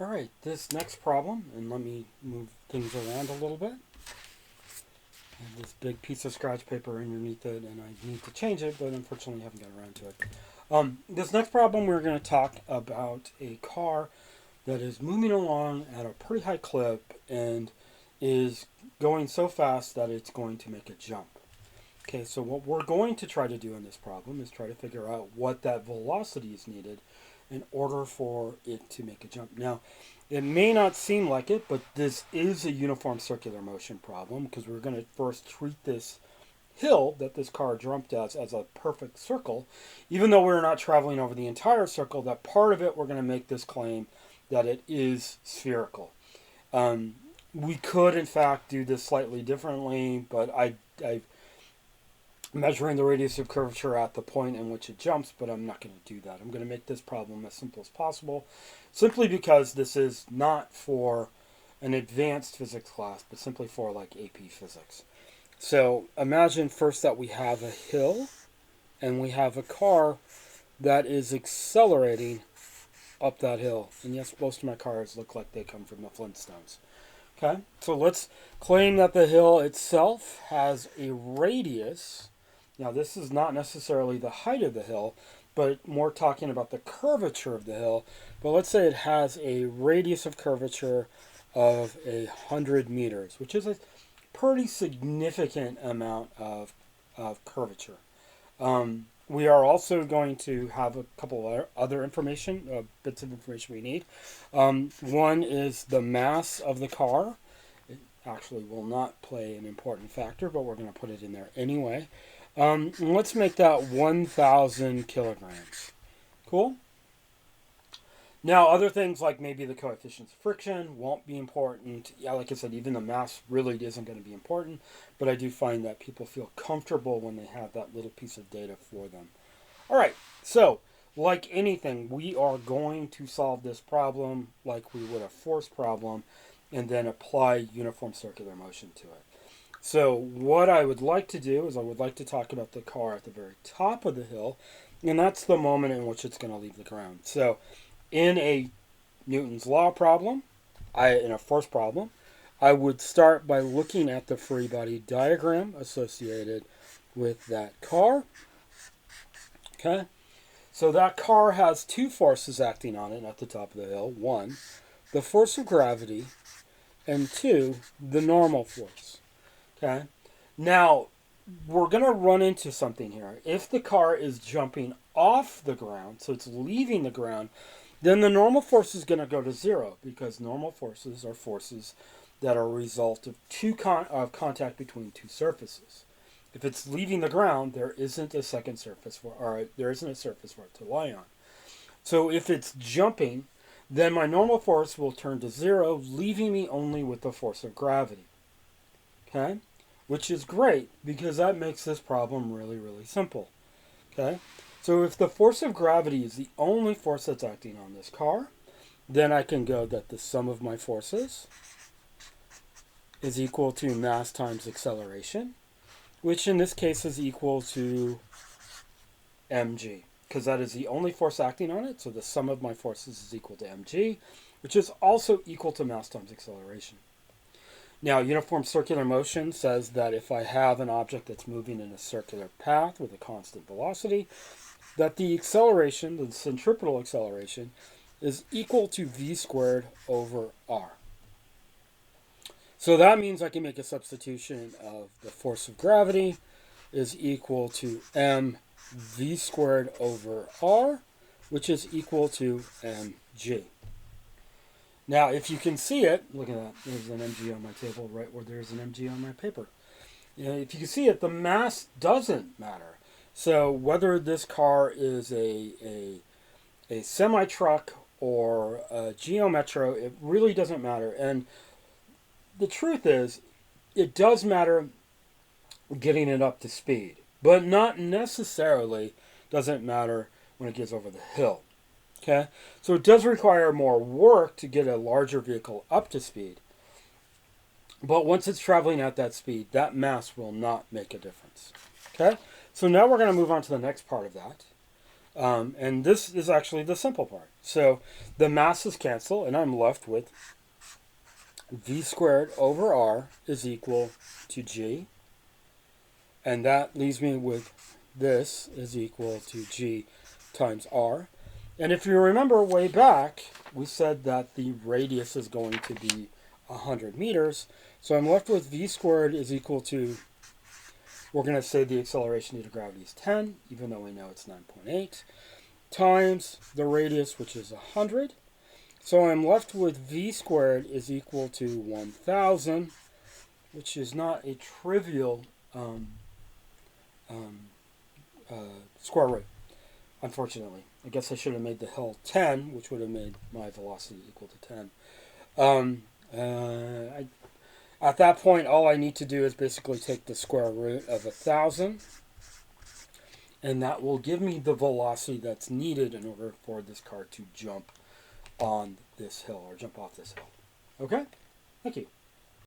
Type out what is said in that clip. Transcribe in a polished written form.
All right, this next problem, and let me move things around a little bit. I have this big piece of scratch paper underneath it, and I need to change it, but unfortunately I haven't got around to it. This next problem, we're going to talk about a car that is moving along at a pretty high clip and is going so fast that it's going to make a jump. Okay, so what we're going to try to do in this problem is try to figure out what that velocity is needed in order for it to make a jump. Now, it may not seem like it, but this is a uniform circular motion problem because we're going to first treat this hill that this car jumped as a perfect circle. Even though we're not traveling over the entire circle, that part of it we're going to make this claim that it is spherical. Um, we could, in fact, do this slightly differently, but I measuring the radius of curvature at the point in which it jumps, but I'm not going to do that. I'm going to make this problem as simple as possible, simply because this is not for an advanced physics class, but simply for like AP physics. So imagine first that we have a hill and we have a car that is accelerating up that hill. And yes, most of my cars look like they come from the Flintstones. Okay, so let's claim that the hill itself has a radius. Now, this is not necessarily the height of the hill, but more talking about the curvature of the hill. But let's say it has a radius of curvature of 100 meters, which is a pretty significant amount of curvature. We are also going to have a couple of other information, bits of information we need. One is the mass of the car. It actually will not play an important factor, but we're going to put it in there anyway. Let's make that 1,000 kilograms. Cool? Now, other things like maybe the coefficients of friction won't be important. Yeah, like I said, even the mass really isn't going to be important, but I do find that people feel comfortable when they have that little piece of data for them. All right, so like anything, we are going to solve this problem like we would a force problem and then apply uniform circular motion to it. So what I would like to do is I would like to talk about the car at the very top of the hill, and that's the moment in which it's going to leave the ground. So in a Newton's law problem, in a force problem, I would start by looking at the free body diagram associated with that car. Okay, so that car has two forces acting on it at the top of the hill. One, the force of gravity, and two, the normal force. Okay, now we're going to run into something here. If the car is jumping off the ground, so it's leaving the ground, then the normal force is going to go to zero because normal forces are forces that are a result of contact between two surfaces. If it's leaving the ground, there isn't a second surface there isn't a surface for it to lie on. So if it's jumping, then my normal force will turn to zero, leaving me only with the force of gravity. Okay, which is great because that makes this problem really, really simple. Okay, so if the force of gravity is the only force that's acting on this car, then I can go that the sum of my forces is equal to mass times acceleration, which in this case is equal to mg, because that is the only force acting on it, so the sum of my forces is equal to mg, which is also equal to mass times acceleration. Now, uniform circular motion says that if I have an object that's moving in a circular path with a constant velocity, that the acceleration, the centripetal acceleration, is equal to v squared over r. So that means I can make a substitution of the force of gravity is equal to mv squared over r, which is equal to mg. Now, if you can see it, look at that. There's an mg on my table right where there's an mg on my paper. If you can see it, the mass doesn't matter. So whether this car is a semi-truck or a Geo Metro, it really doesn't matter. And the truth is, it does matter getting it up to speed, but not necessarily does it matter when it gets over the hill. Okay, so it does require more work to get a larger vehicle up to speed. But once it's traveling at that speed, that mass will not make a difference. Okay, so now we're going to move on to the next part of that. And this is actually the simple part. So the masses cancel, and I'm left with v squared over r is equal to g. And that leaves me with this is equal to g times r. And if you remember way back, we said that the radius is going to be 100 meters. So I'm left with v squared is equal to, we're going to say the acceleration due to gravity is 10, even though we know it's 9.8, times the radius, which is 100. So I'm left with v squared is equal to 1,000, which is not a trivial square root, unfortunately. I guess I should have made the hill 10, which would have made my velocity equal to 10. At that point, all I need to do is basically take the square root of 1,000, and that will give me the velocity that's needed in order for this car to jump on this hill, or jump off this hill. Okay? Thank you.